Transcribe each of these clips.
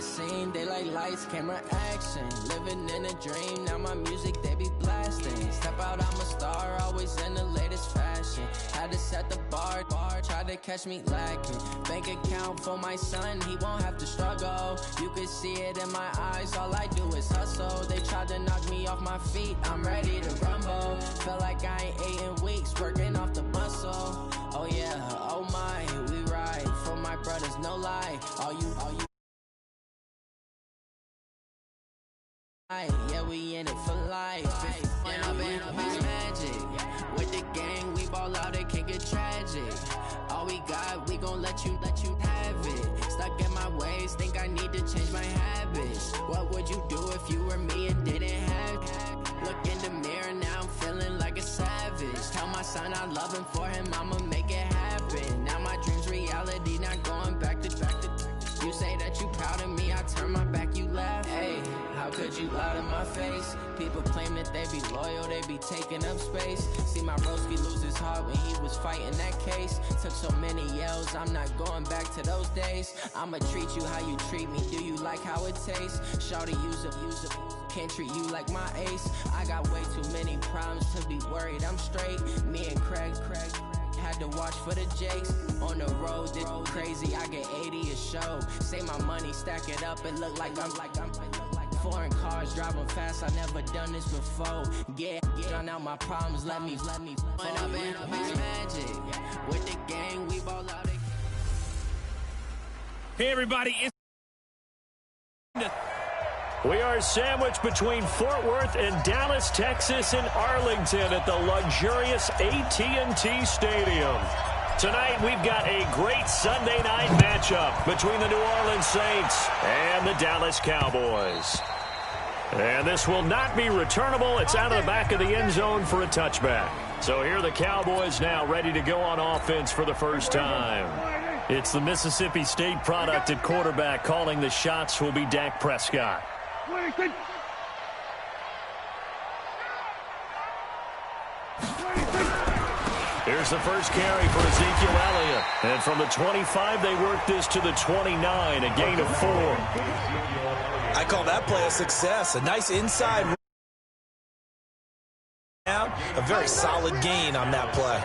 scene, they like lights, camera, action. Living in a dream, now my music they be blasting. Step out, I'm a star, always in the latest fashion. Had to set the bar, try to catch me lacking. Bank account for my son, he won't have to struggle. You can see it in my eyes, all I do is hustle. They tried to knock me off my feet, I'm ready to rumble. Feel like I ain't ate in weeks, working off the muscle. Oh yeah, oh my, we ride for my brothers, no lie. All you yeah, we in it for life. When I've been magic with the gang, we ball out, it can get tragic. All we got, we gon' let you have it. Stuck in my ways, think I need to change my habits. What would you do if you were me and didn't have it? Look in the mirror, now I'm feeling like a savage. Tell my son I love him, for him I'ma make it happen. Now my dream's reality, not going back to. You say that you proud of me, I turn my back, you laugh. Hey, how could you lie to my face? People claim that they be loyal, they be taking up space. See my broski lose his heart when he was fighting that case. Took so many yells, I'm not going back to those days. I'ma treat you how you treat me, do you like how it tastes? Shawty, use it, can't treat you like my ace. I got way too many problems to be worried, I'm straight. Me and Craig had to watch for the Jakes. On the road, this crazy, I get 80 a show. Say my money, stack it up, it look like I'm foreign cars, driving fast, I never done this before. Get drown out my problems, let me When I've been magic with the gang, we ball out. Hey everybody, we are sandwiched between Fort Worth and Dallas, Texas, and Arlington at the luxurious AT&T Stadium. Tonight, we've got a great Sunday night matchup between the New Orleans Saints and the Dallas Cowboys. And this will not be returnable. It's out of the back of the end zone for a touchback. So here are the Cowboys now ready to go on offense for the first time. It's the Mississippi State product at quarterback. Calling the shots will be Dak Prescott. Here's the first carry for Ezekiel Elliott. And from the 25, they work this to the 29, a gain of 4. I call that play a success. A nice inside. A very solid gain on that play.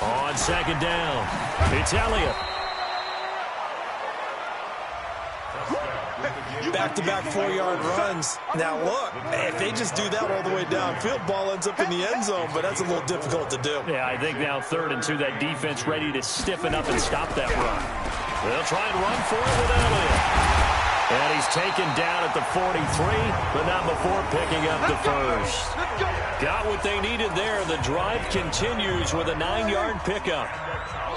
On second down, it's Elliott. Back-to-back 4-yard runs. Now, look, if they just do that all the way downfield, ball ends up in the end zone, but that's a little difficult to do. Yeah, I think now 3rd and 2, that defense ready to stiffen up and stop that run. They'll try and run for it with Elliott. And he's taken down at the 43, but not before picking up the first. Got what they needed there. The drive continues with a 9-yard pickup.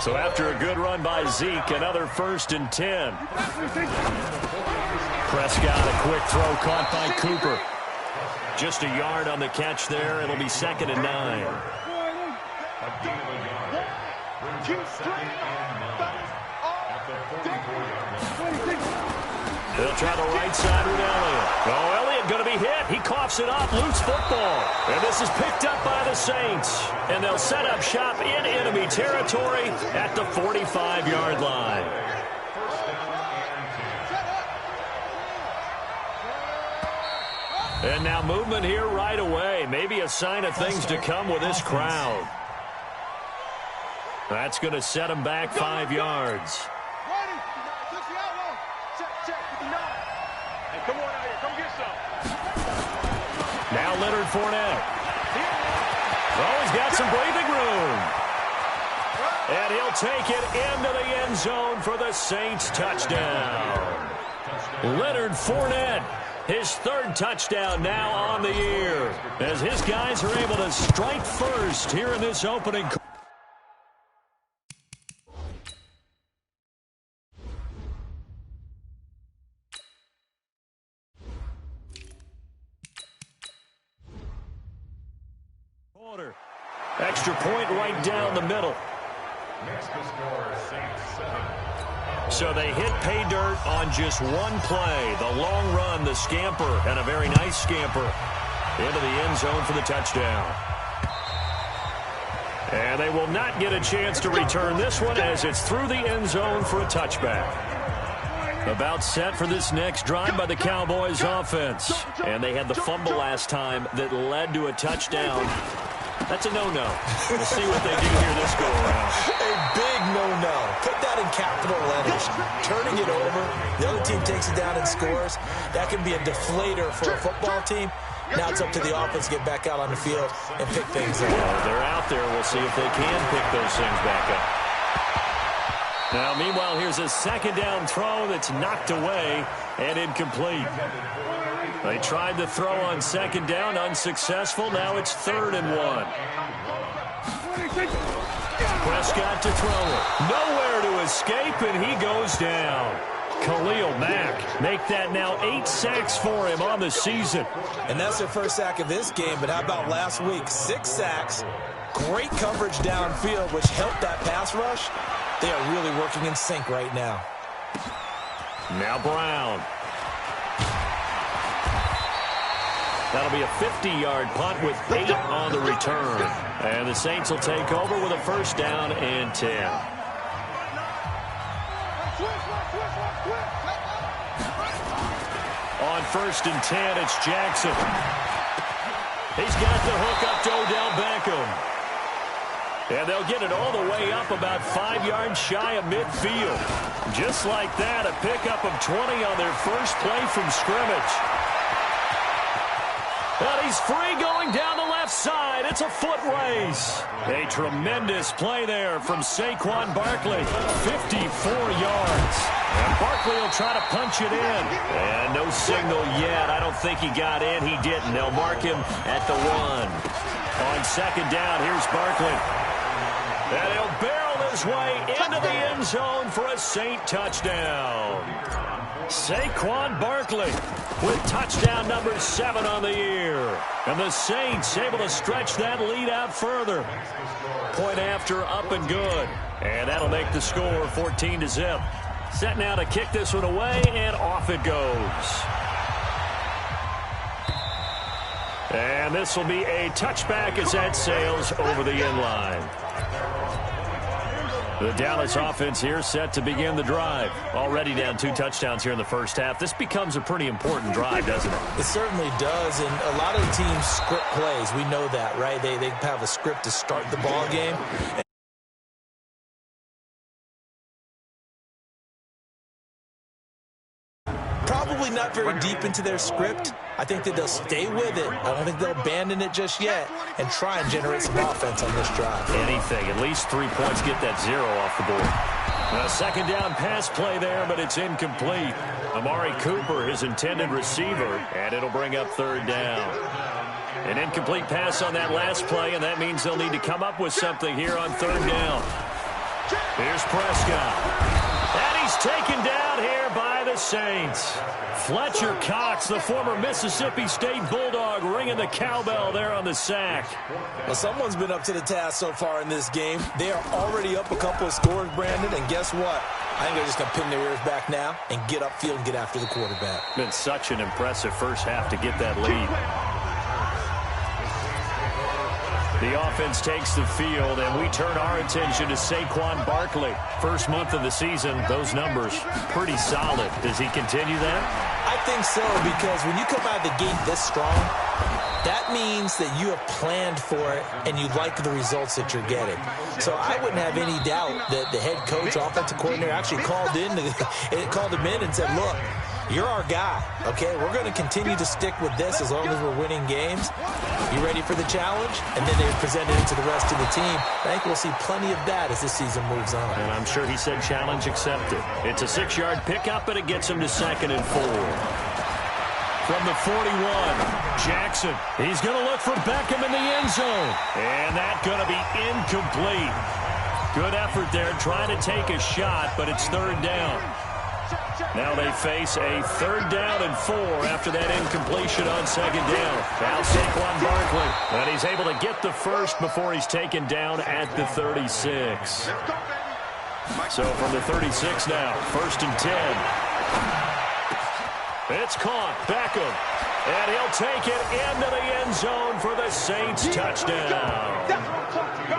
So after a good run by Zeke, another 1st and 10. Prescott, a quick throw caught by Cooper. Just a yard on the catch there. It'll be 2nd and 9. They'll try the right side with Elliott. Oh, Elliott going to be hit. He coughs it up. Loose football. And this is picked up by the Saints. And they'll set up shop in enemy territory at the 45-yard line. And now movement here right away. Maybe a sign of things to come with this crowd. That's going to set them back 5 yards. Now Leonard Fournette. Oh, he's got some breathing room. And he'll take it into the end zone for the Saints touchdown. Leonard Fournette, his 3rd touchdown now on the year, as his guys are able to strike first here in this opening. Extra point right down the middle. So they hit pay dirt on just one play. The long run, the scamper, and a very nice scamper into the end zone for the touchdown. And And they will not get a chance to return this one as it's through the end zone for a touchback. About set for this next drive by the Cowboys offense. And they had the fumble last time that led to a touchdown. That's a no-no. We'll see what they do here this go-around. A big no-no. Put that in capital letters. Turning it over, the other team takes it down and scores. That can be a deflator for a football team. Now it's up to the offense to get back out on the field and pick things up. Well, they're out there. We'll see if they can pick those things back up. Now, meanwhile, here's a second down throw that's knocked away and incomplete. They tried to throw on second down, unsuccessful. Now it's 3rd and 1. Prescott to throw it. Nowhere to escape, and he goes down. Khalil Mack make that now 8 sacks for him on the season. And that's their first sack of this game, but how about last week? 6 sacks, great coverage downfield, which helped that pass rush. They are really working in sync right now. Now Brown. That'll be a 50-yard punt with 8 on the return. And the Saints will take over with a first down and 10. On 1st and 10, it's Jackson. He's got the hook up to Odell Beckham. And they'll get it all the way up about 5 yards shy of midfield. Just like that, a pickup of 20 on their first play from scrimmage. And he's free going down the left side. It's a foot race. A tremendous play there from Saquon Barkley. 54 yards. And Barkley will try to punch it in. And no signal yet. I don't think he got in. He didn't. They'll mark him at the 1. On second down, here's Barkley. And he'll barrel his way into the end zone for a Saint touchdown. Saquon Barkley with touchdown number 7 on the year. And the Saints able to stretch that lead out further. Point after, up and good. And that'll make the score 14-0. Set now to kick this one away, and off it goes. And this will be a touchback as that sails over the end line. The Dallas offense here set to begin the drive. Already down 2 touchdowns here in the first half. This becomes a pretty important drive, doesn't it? It certainly does, and a lot of teams script plays. We know that, right? They have a script to start the ball game. Probably not very deep into their script. I think that they'll stay with it. I don't think they'll abandon it just yet and try and generate some offense on this drive. Anything. At least 3 points, get that 0 off the board. A second down pass play there, but it's incomplete. Amari Cooper, his intended receiver, and it'll bring up 3rd down. An incomplete pass on that last play, and that means they'll need to come up with something here on 3rd down. Here's Prescott. And he's taken down here by the Saints. Fletcher Cox, the former Mississippi State Bulldog, ringing the cowbell there on the sack. Well, someone's been up to the task so far in this game. They are already up a couple of scores, Brandon, and guess what? I think they're just going to pin their ears back now and get upfield and get after the quarterback. Been such an impressive first half to get that lead. The offense takes the field, and we turn our attention to Saquon Barkley. First month of the season, those numbers pretty solid. Does he continue that? I think so, because when you come out of the gate this strong, that means that you have planned for it and you like the results that you're getting. So I wouldn't have any doubt that the head coach, offensive coordinator, actually called him in and said, look, you're our guy, okay? We're going to continue to stick with this as long as we're winning games. You ready for the challenge? And then they presented it to the rest of the team. I think we'll see plenty of that as this season moves on. And I'm sure he said challenge accepted. It's a 6-yard pickup, but it gets him to 2nd and 4. From the 41, Jackson. He's going to look for Beckham in the end zone. And that's going to be incomplete. Good effort there trying to take a shot, but it's 3rd down. Now they face a 3rd down and 4 after that incompletion on 2nd down. Now Saquon Barkley. And he's able to get the first before he's taken down at the 36. So from the 36 now, 1st and 10. It's caught. Beckham. And he'll take it into the end zone for the Saints touchdown.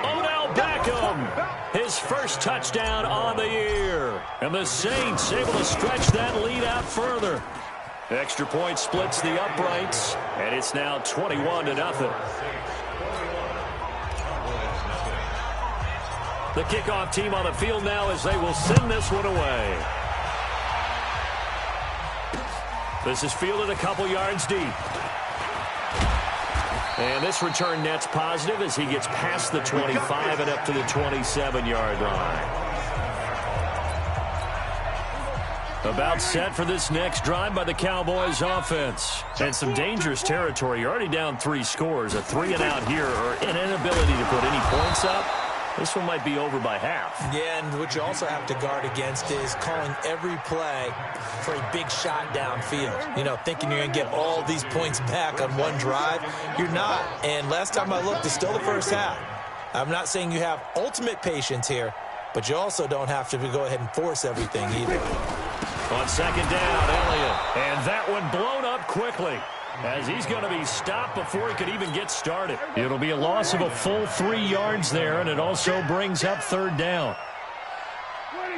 Odell Beckham Beckham, his first touchdown on the year. And the Saints able to stretch that lead out further. Extra point splits the uprights, and it's now 21-0. The kickoff team on the field now as they will send this one away. This is fielded a couple yards deep. And this return net's positive as he gets past the 25 and up to the 27-yard line. About set for this next drive by the Cowboys offense. And some dangerous territory. You're already down 3 scores. A 3-and-out here or an inability to put any points up. This one might be over by half. Yeah, and what you also have to guard against is calling every play for a big shot downfield. You know, thinking you're going to get all these points back on one drive. You're not. And last time I looked, it's still the first half. I'm not saying you have ultimate patience here, but you also don't have to go ahead and force everything either. On second down, Elliott. And that one blown up quickly, as he's going to be stopped before he could even get started. It'll be a loss of a full 3 yards there, and it also brings up third down.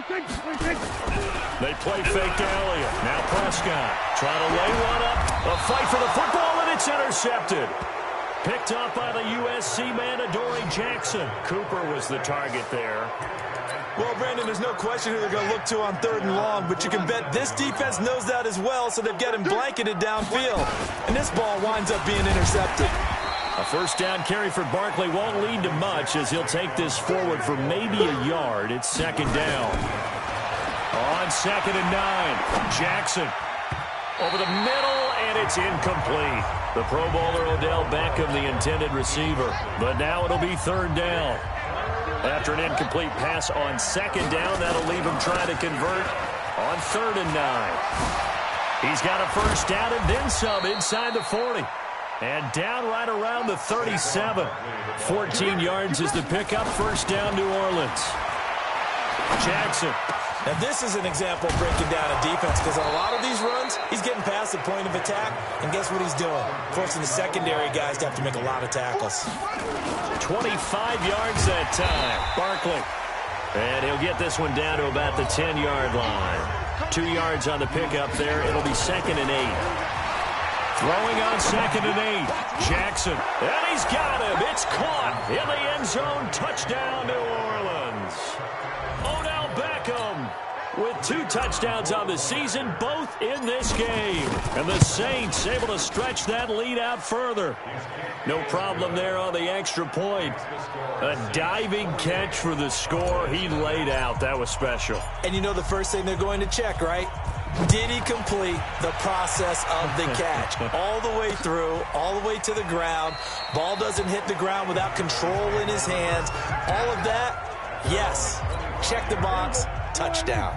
They play fake to Elliott. Now Prescott trying to lay one up. A fight for the football, and it's intercepted. Picked up by the USC man, Adoree Jackson. Cooper was the target there. Well, Brandon, there's no question who they're going to look to on 3rd and long, but you can bet this defense knows that as well, so they've got him blanketed downfield. And this ball winds up being intercepted. A first down carry for Barkley won't lead to much as he'll take this forward for maybe a yard. It's second down. On 2nd and 9, Jackson over the middle, and it's incomplete. The Pro Bowler Odell Beckham, the intended receiver. But now it'll be 3rd down. After an incomplete pass on 2nd down, that'll leave him trying to convert on 3rd and 9. He's got a first down and then some inside the 40. And down right around the 37. 14 yards is the pickup. First down, New Orleans. Jackson. Now, this is an example of breaking down a defense because on a lot of these runs, he's getting past the point of attack, and guess what he's doing? Forcing the secondary guys to have to make a lot of tackles. 25 yards that time. Barkley. And he'll get this one down to about the 10-yard line. 2 yards on the pickup there. It'll be 2nd and 8. Throwing on 2nd and 8. Jackson. And he's got him. It's caught in the end zone. Touchdown, New Orleans. Odell Beckham with 2 touchdowns on the season, both in this game. And the Saints able to stretch that lead out further. No problem there on the extra point. A diving catch for the score. He laid out. That was special. And you know the first thing they're going to check, right? Did he complete the process of the catch? All the way through, all the way to the ground. Ball doesn't hit the ground without control in his hands. All of that, yes. Check the box, touchdown.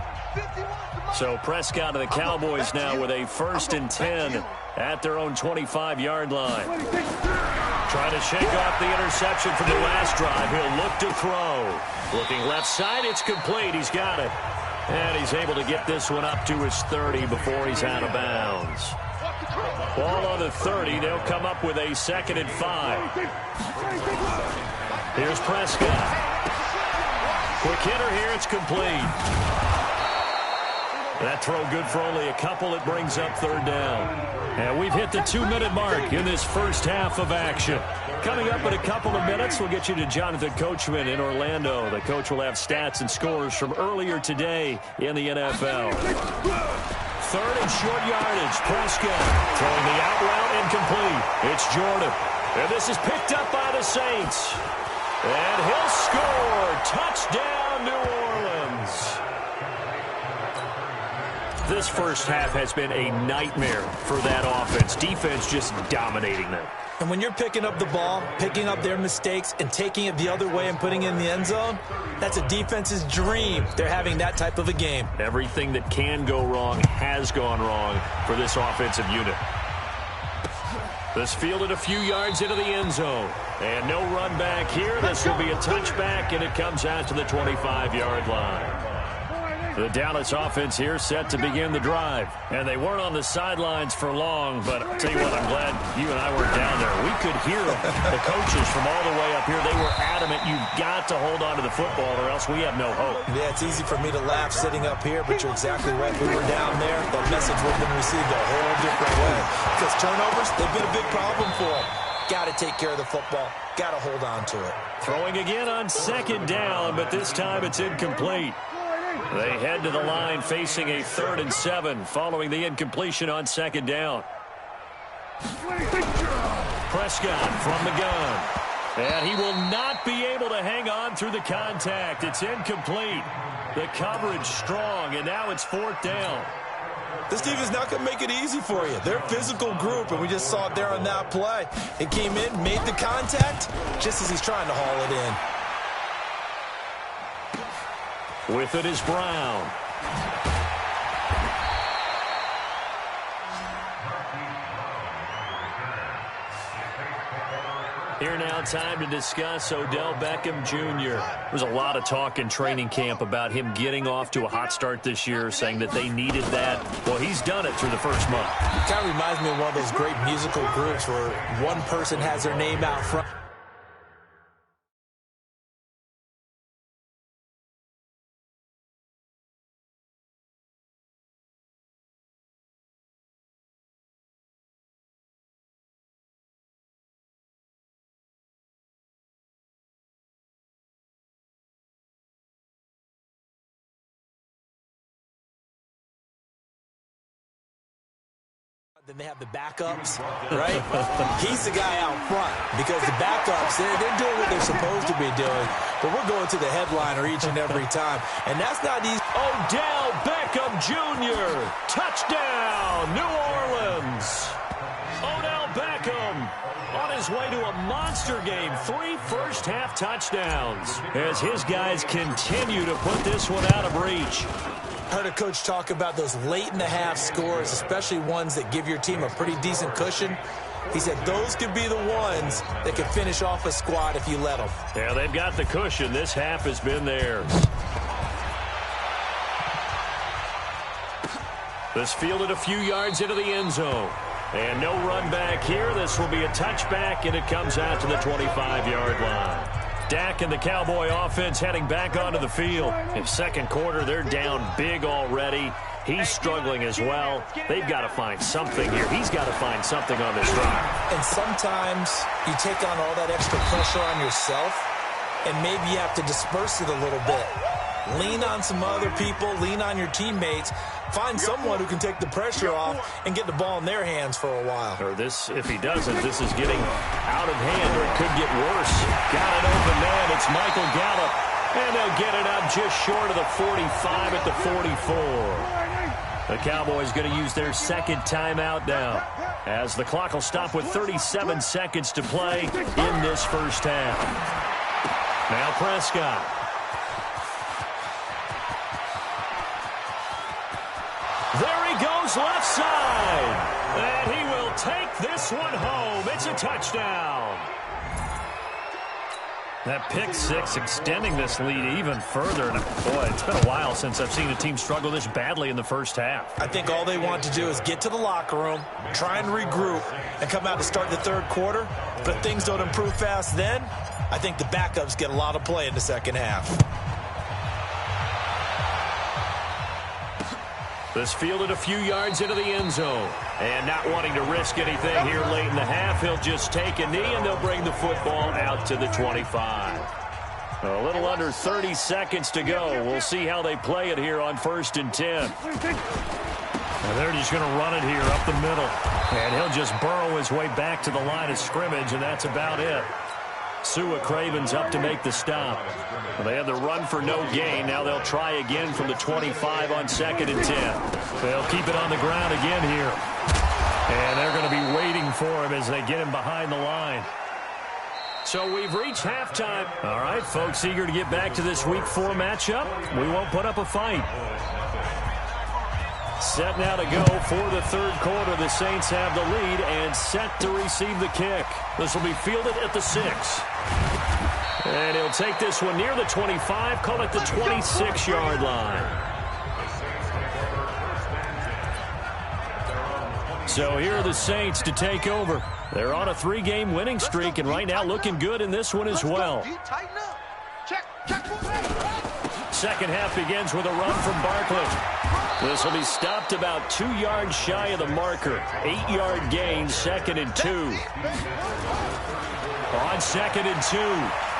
So Prescott and the Cowboys now with a 1st and 10 at their own 25-yard line. Trying to shake off the interception from the last drive. He'll look to throw. Looking left side, it's complete. He's got it. And he's able to get this one up to his 30 before he's out of bounds. Ball on the 30. They'll come up with a 2nd and 5. Here's Prescott. Quick hitter here. It's complete. That throw good for only a couple. It brings up 3rd down. And we've hit the 2-minute mark in this first half of action. Coming up in a couple of minutes, we'll get you to Jonathan Coachman in Orlando. The coach will have stats and scores from earlier today in the NFL. 3rd and short yardage. Prescott throwing the out route incomplete. It's Jordan. And this is picked up by the Saints. And he'll score. Touchdown, New Orleans. This first half has been a nightmare for that offense. Defense just dominating them. And when you're picking up the ball, picking up their mistakes, and taking it the other way and putting it in the end zone, that's a defense's dream. They're having that type of a game. Everything that can go wrong has gone wrong for this offensive unit. This fielded a few yards into the end zone. And no run back here. This will be a touchback, and it comes out to the 25-yard line. The Dallas offense here set to begin the drive. And they weren't on the sidelines for long, but I'll tell you what, I'm glad you and I weren't down there. We could hear them. The coaches from all the way up here, they were adamant, you've got to hold on to the football or else we have no hope. Yeah, it's easy for me to laugh sitting up here, but you're exactly right. If we were down there, that message would have been received a whole different way. Because turnovers, they've been a big problem for them. Got to take care of the football. Got to hold on to it. Throwing again on second down, but this time it's incomplete. They head to the line facing a 3rd and 7 following the incompletion on second down. Prescott from the gun. And he will not be able to hang on through the contact. It's incomplete. The coverage strong, and now it's 4th down. This team is not going to make it easy for you. They're a physical group, and we just saw it there on that play. It came in, made the contact, just as he's trying to haul it in. With it is Brown. Here now, time to discuss Odell Beckham Jr. There's a lot of talk in training camp about him getting off to a hot start this year, saying that they needed that. Well, he's done it through the first month. It kind of reminds me of one of those great musical groups where one person has their name out front. Then they have the backups, right? He's the guy out front because the backups, they're doing what they're supposed to be doing. But we're going to the headliner each and every time. And that's not easy. Odell Beckham Jr. Touchdown, New Orleans. Odell Beckham on his way to a monster game. 3 first-half touchdowns as his guys continue to put this one out of reach. Heard a coach talk about those late-in-the-half scores, especially ones that give your team a pretty decent cushion. He said those could be the ones that could finish off a squad if you let them. Yeah, they've got the cushion. This half has been theirs. This fielded a few yards into the end zone. And no run back here. This will be a touchback, and it comes out to the 25-yard line. Dak and the Cowboy offense heading back onto the field. In second quarter, they're down big already. He's struggling as well. They've got to find something here. He's got to find something on this drive. And sometimes you take on all that extra pressure on yourself, and maybe you have to disperse it a little bit. Lean on some other people. Lean on your teammates. Find someone who can take the pressure off and get the ball in their hands for a while. Or this, if he doesn't, this is getting out of hand, or it could get worse. Got an open man. It's Michael Gallup. And they'll get it up just short of the 45 at the 44. The Cowboys going to use their second timeout now, as the clock will stop with 37 seconds to play in this first half. Now Prescott. There he goes left side. And he will take this one home. It's a touchdown. That pick six extending this lead even further. And boy, it's been a while since I've seen a team struggle this badly in the first half. I think all they want to do is get to the locker room, try and regroup, and come out to start the third quarter. But if things don't improve fast then, I think the backups get a lot of play in the second half. This fielded a few yards into the end zone. And not wanting to risk anything here late in the half, he'll just take a knee, and they'll bring the football out to the 25. A little under 30 seconds to go. We'll see how they play it here on 1st and 10. And they're just going to run it here up the middle. And he'll just burrow his way back to the line of scrimmage, and that's about it. Sua Craven's up to make the stop. Well, they had the run for no gain. Now they'll try again from the 25 on 2nd and 10. They'll keep it on the ground again here. And they're going to be waiting for him as they get him behind the line. So we've reached halftime. All right, folks, eager to get back to this Week 4 matchup. We won't put up a fight. Set now to go for the third quarter. The Saints have the lead and set to receive the kick. This will be fielded at the 6. And he'll take this one near the 25, call it the 26-yard line. So here are the Saints to take over. They're on a 3-game winning streak, and right now looking good in this one as well. Second half begins with a run from Barkley. This will be stopped about 2 yards shy of the marker. 8-yard gain, 2nd and 2. On 2nd and 2,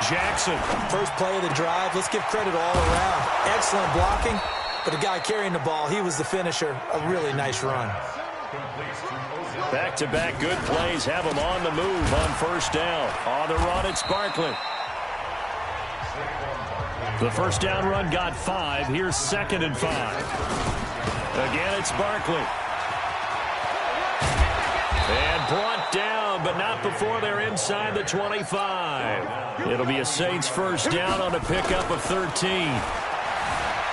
Jackson. First play of the drive. Let's give credit all around. Excellent blocking, but the guy carrying the ball, he was the finisher. A really nice run. Back-to-back good plays have him on the move on first down. On the run, it's Barkley. The first down run got 5. Here's 2nd and 5. Again, it's Barkley. And brought down, but not before they're inside the 25. It'll be a Saints first down on a pickup of 13.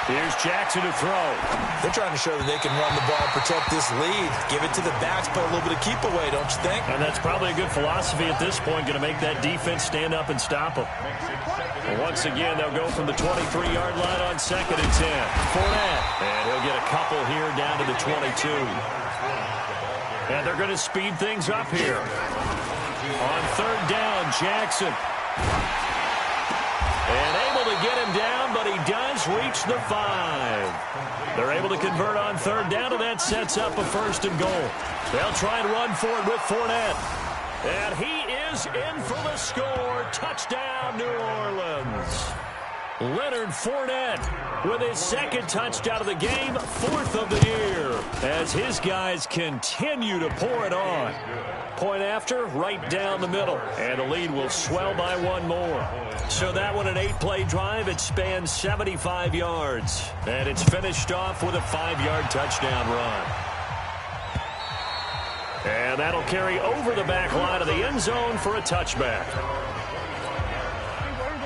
Here's Jackson to throw. They're trying to show that they can run the ball, protect this lead, give it to the backs, play a little bit of keep away, don't you think? And that's probably a good philosophy at this point, going to make that defense stand up and stop them. And once again, they'll go from the 23-yard line on 2nd and 10. Fournette, and he'll get a couple here down to the 22. And they're going to speed things up here. On 3rd down, Jackson. And able to get him down, but he does reach the 5. They're able to convert on 3rd down, and that sets up a 1st and goal. They'll try and run for it with Fournette. And he is in for the score. Touchdown, New Orleans. Leonard Fournette with his 2nd touchdown of the game, 4th of the year, as his guys continue to pour it on. Point after, right down the middle, and the lead will swell by 1 more. So that one, an 8-play drive. It spans 75 yards, and it's finished off with a 5-yard touchdown run. And that'll carry over the back line of the end zone for a touchback.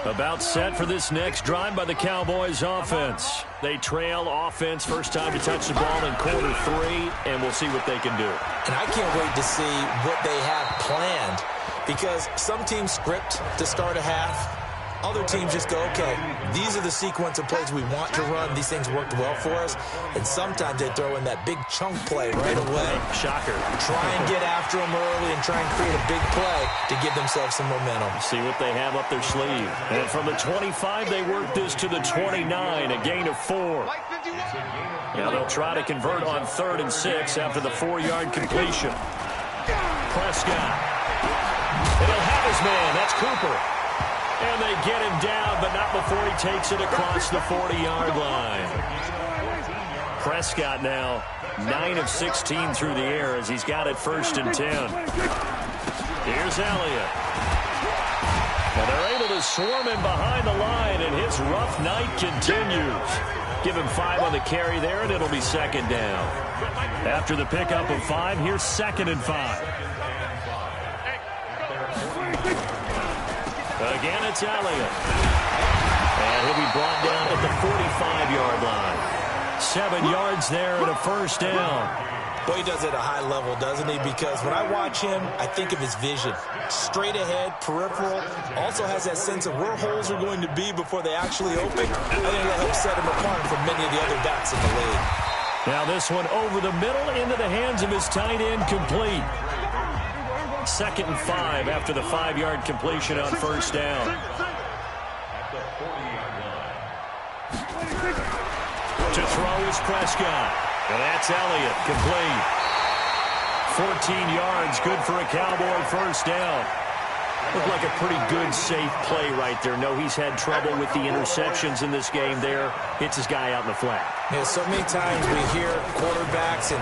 About set for this next drive by the Cowboys offense. They trail offense, first time to touch the ball in quarter 3, and we'll see what they can do. And I can't wait to see what they have planned, because some teams script to start a half. Other teams just go, okay, these are the sequence of plays we want to run. These things worked well for us. And sometimes they throw in that big chunk play right away. Shocker. Try and get after them early and try and create a big play to give themselves some momentum. See what they have up their sleeve. And from the 25, they work this to the 29, a gain of 4. Now they'll try to convert on 3rd and 6 after the 4-yard completion. Prescott. And he'll have his man. That's Cooper. And they get him down, but not before he takes it across the 40-yard line. Prescott now 9 of 16 through the air as he's got it 1st and 10. Here's Elliott. And they're able to swarm him behind the line, and his rough night continues. Give him 5 on the carry there, and it'll be 2nd down. After the pickup of 5, here's 2nd and 5. Again, it's Elliott. And he'll be brought down at the 45-yard line. 7 yards there and a 1st down. Boy, he does it at a high level, doesn't he? Because when I watch him, I think of his vision. Straight ahead, peripheral. Also has that sense of where holes are going to be before they actually open. I think that helps set him apart from many of the other backs in the league. Now this one over the middle into the hands of his tight end, complete. 2nd and 5 after the 5-yard completion on 1st down. To throw is Prescott. And that's Elliott, complete. 14 yards, good for a Cowboy 1st down. Looked like a pretty good, safe play right there. No, he's had trouble with the interceptions in this game there. Hits his guy out in the flat. Yeah, so many times we hear quarterbacks and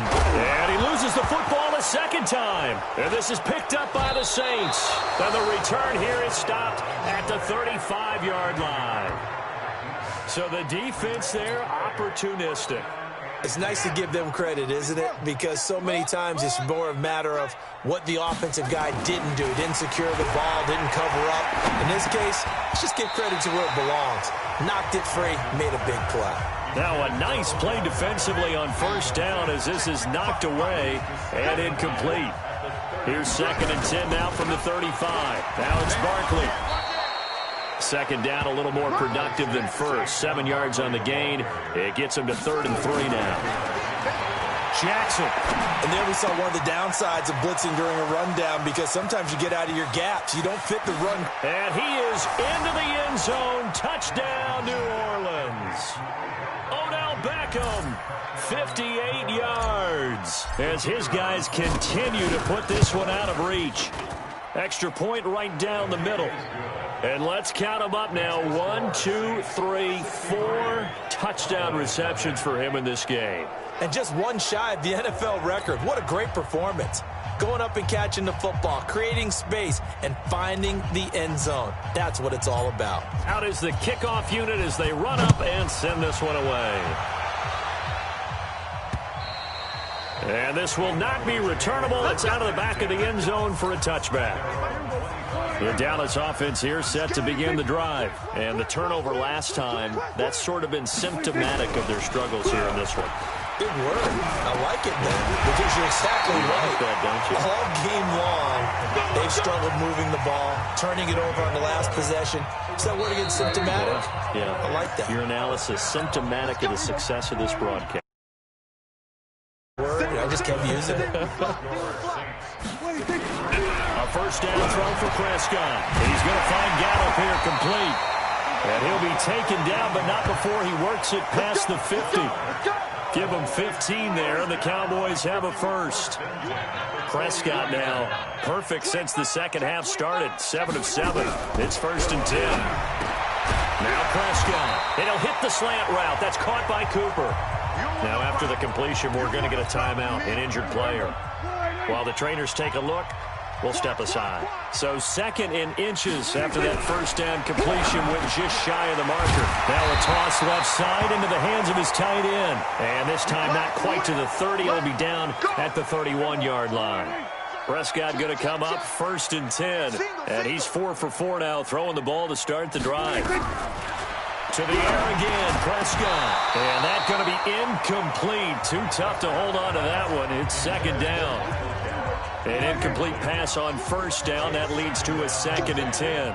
he loses the football a 2nd time. And this is picked up by the Saints. And the return here is stopped at the 35-yard line. So the defense there, opportunistic. It's nice to give them credit, isn't it? Because so many times it's more a matter of what the offensive guy didn't do. Didn't secure the ball, didn't cover up. In this case, let's just give credit to where it belongs. Knocked it free, made a big play. Now a nice play defensively on 1st down as this is knocked away and incomplete. Here's 2nd and 10 now from the 35. Now it's Barkley. 2nd down, a little more productive than 1st. 7 yards on the gain. It gets him to 3rd and 3 now. Jackson. And there we saw one of the downsides of blitzing during a rundown, because sometimes you get out of your gaps. You don't fit the run. And he is into the end zone. Touchdown, New Orleans. Odell Beckham, 58 yards, as his guys continue to put this one out of reach. Extra point right down the middle. And let's count them up now. 1, 2, 3, 4 touchdown receptions for him in this game. And just one shy of the NFL record. What a great performance. Going up and catching the football, creating space, and finding the end zone. That's what it's all about. Out is the kickoff unit as they run up and send this one away. And this will not be returnable. It's out of the back of the end zone for a touchback. The Dallas offense here set to begin the drive. And the turnover last time, that's sort of been symptomatic of their struggles here in this one. Good word. I like it, then, because you're exactly right. That, don't you? All game long, they've struggled moving the ball, turning it over on the last possession. Is that word again, symptomatic? Yeah. I like that. Your analysis, symptomatic of the success of this broadcast. Word, I just kept using it. A first down throw for Prescott. He's going to find Gallup here complete. And he'll be taken down, but not before he works it past the 50. Give him 15 there, and the Cowboys have a first. Prescott now perfect since the second half started. 7 of 7. It's 1st and 10. Now Prescott. And he'll hit the slant route. That's caught by Cooper. Now after the completion, we're going to get a timeout, an injured player. While the trainers take a look, we'll step aside. So 2nd and inches after that first down completion went just shy of the marker. Now a toss left side into the hands of his tight end. And this time not quite to the 30. It'll be down at the 31-yard line. Prescott going to come up 1st and 10. And he's 4 for 4 now, throwing the ball to start the drive. To the air again, Prescott. And that's going to be incomplete. Too tough to hold on to that one. It's 2nd down. An incomplete pass on 1st down. That leads to a 2nd and 10.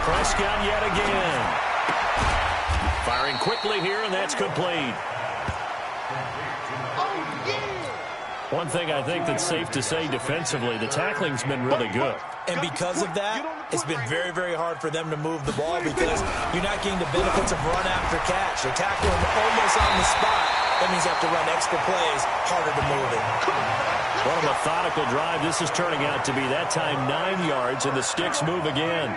Prescott yet again. Firing quickly here, and that's complete. One thing I think that's safe to say defensively, the tackling's been really good. And because of that, it's been very, very hard for them to move the ball, because you're not getting the benefits of run after catch. They're tackling almost on the spot. That means you have to run extra plays, harder to move it. What a methodical drive this is turning out to be. That time 9 yards, and the sticks move again.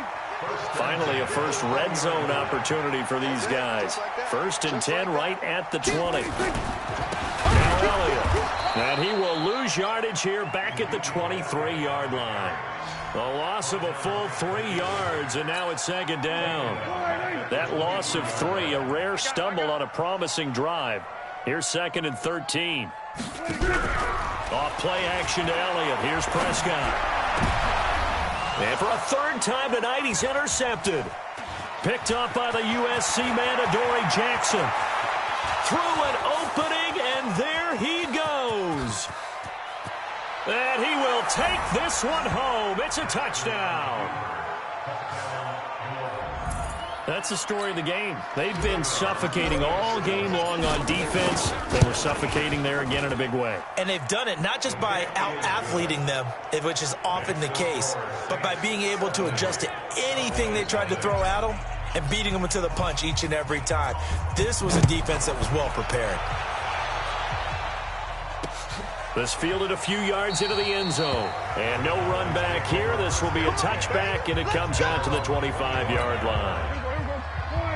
Finally, a first red zone opportunity for these guys. 1st and 10 right at the 20. Now Elliott. And he will lose yardage here back at the 23-yard line. A loss of a full 3 yards, and now it's 2nd down. That loss of 3, a rare stumble on a promising drive. Here's 2nd and 13. Off play action to Elliott. Here's Prescott. And for a 3rd time tonight, he's intercepted. Picked up by the USC man, Adoree Jackson. Through an opening, and there he goes. And he will take this one home. It's a touchdown. That's the story of the game. They've been suffocating all game long on defense. They were suffocating there again in a big way. And they've done it not just by out-athleting them, which is often the case, but by being able to adjust to anything they tried to throw at them and beating them to the punch each and every time. This was a defense that was well prepared. This fielded a few yards into the end zone. And no run back here. This will be a touchback, and it comes out to the 25-yard line.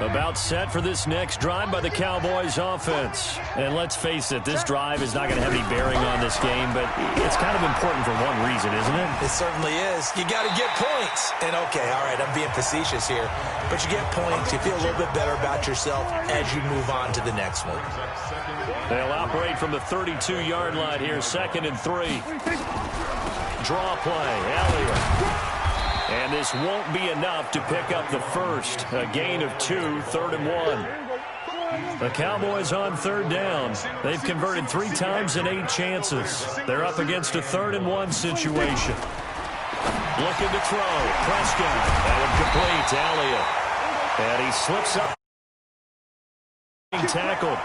About set for this next drive by the Cowboys offense. And let's face it, this drive is not going to have any bearing on this game, but it's kind of important for one reason, isn't it? It certainly is. You got to get points. And okay, all right, I'm being facetious here, but you get points, you feel a little bit better about yourself as you move on to the next one. They'll operate from the 32-yard line here, 2nd and 3. Draw play, Elliott. And this won't be enough to pick up the first. A gain of 2, 3rd and 1. The Cowboys on 3rd down. They've converted 3 times in 8 chances. They're up against a 3rd and 1 situation. Looking to throw. Prescott. That one complete. Elliott. And he slips up. Tackled.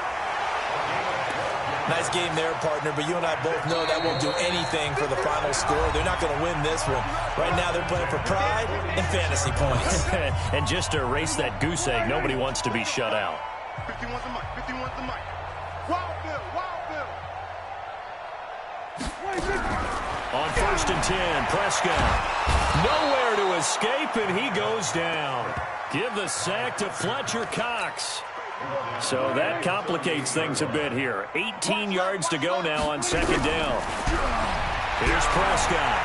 Nice game there, partner, but you and I both know that won't do anything for the final score. They're not going to win this one. Right now, they're playing for pride and fantasy points. And just to erase that goose egg, nobody wants to be shut out. 51's the mic. 51's the mic. Wild Bill. Wild Bill. On 1st and 10, Prescott. Nowhere to escape, and he goes down. Give the sack to Fletcher Cox. So that complicates things a bit here. 18 yards to go now on 2nd down. Here's Prescott.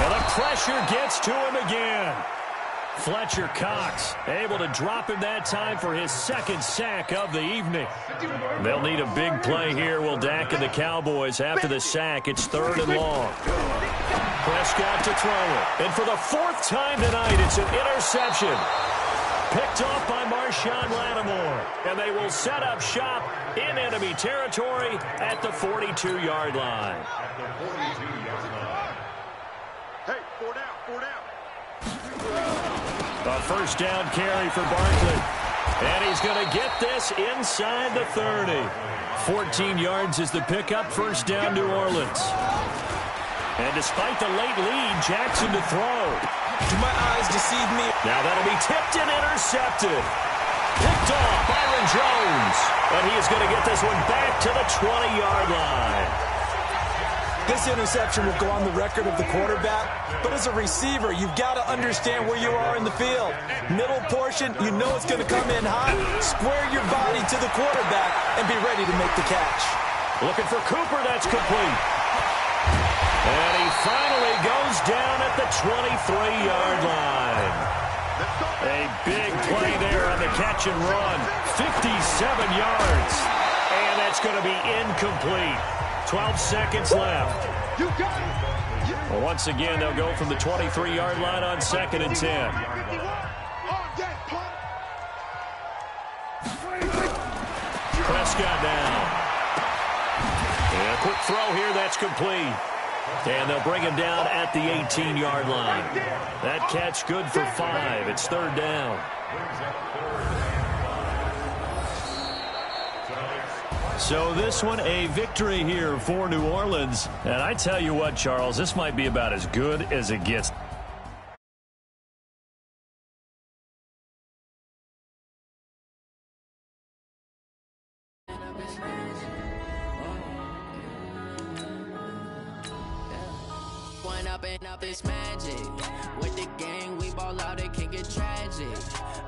And the pressure gets to him again. Fletcher Cox able to drop him that time for his 2nd sack of the evening. They'll need a big play here, will Dak and the Cowboys. After the sack, it's 3rd and long. Prescott to throw it. And for the 4th time tonight, it's an interception. Picked off by Marshawn Lattimore. And they will set up shop in enemy territory at the 42-yard line. Hey, 4 down, 4 down. A 1st down carry for Barkley. And he's going to get this inside the 30. 14 yards is the pickup. 1st down, New Orleans. And despite the late lead, Jackson to throw. Do my eyes deceive me? Now that'll be tipped and intercepted. Picked off Byron Jones. And he is going to get this one back to the 20-yard line. This interception will go on the record of the quarterback, but as a receiver, you've got to understand where you are in the field. Middle portion, you know it's going to come in hot. Square your body to the quarterback and be ready to make the catch. Looking for Cooper, that's complete. And he finally goes down at the 23-yard line. A big play there on the catch and run. 57 yards. And that's going to be incomplete. 12 seconds left. You got it. Well, once again, they'll go from the 23-yard line on 2nd and 10. Prescott now. And a quick throw here, that's complete. And they'll bring him down at the 18-yard line. That catch good for 5. It's 3rd down. So this one, a victory here for New Orleans. And I tell you what, Charles, this might be about as good as it gets. Up this magic with the gang, we ball out, it can get tragic.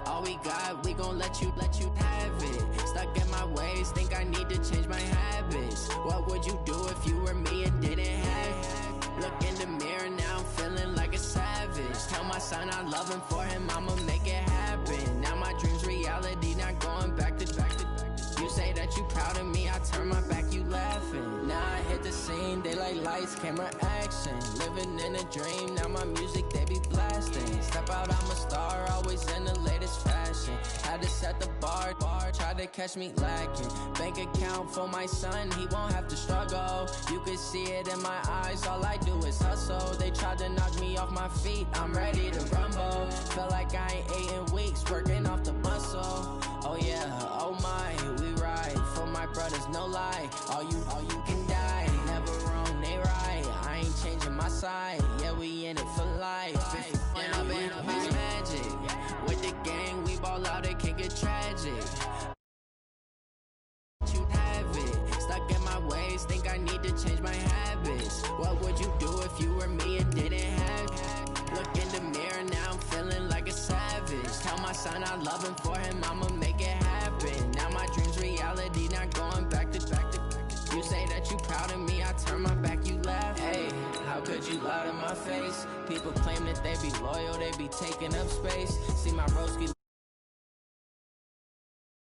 All we got, we gon' let you have it. Stuck in my ways, think I need to change my habits. What would you do if you were me and didn't have it? Look in the mirror now, I'm feeling like a savage. Tell my son I love him, for him I'ma make it happen. Now my dreams reality, not going back to back. You say that you proud of me, I turn my back, you laughing. Now I hit the scene, they like lights, camera, action. Living in a dream, now my music, they be blasting. Step out, I'm a star, always in the latest fashion. Had to set the bar, try to catch me lacking. Bank account for my son, he won't have to struggle. You can see it in my eyes, all I do is hustle. They tried to knock me off my feet, I'm ready to rumble. Felt like I ain't ate in weeks, working off the muscle. Oh yeah, oh my, we ride for my brothers, no lie. All you can die, never wrong, they right. I ain't changing my side, yeah, we in it for life. And I've been up this magic with the gang, we ball out, it can get tragic. You have it, stuck in my ways, think I need to change my habits. What would you do if you were me and didn't have it? Look in the mirror, now I'm feeling like a savage. Tell my son I love him, for him I'ma make it happen. Now my dreams reality, not going back to back. You say that you proud of me, I turn my back, you laugh. Hey, how could you lie to my face? People claim that they be loyal, they be taking up space. See my broski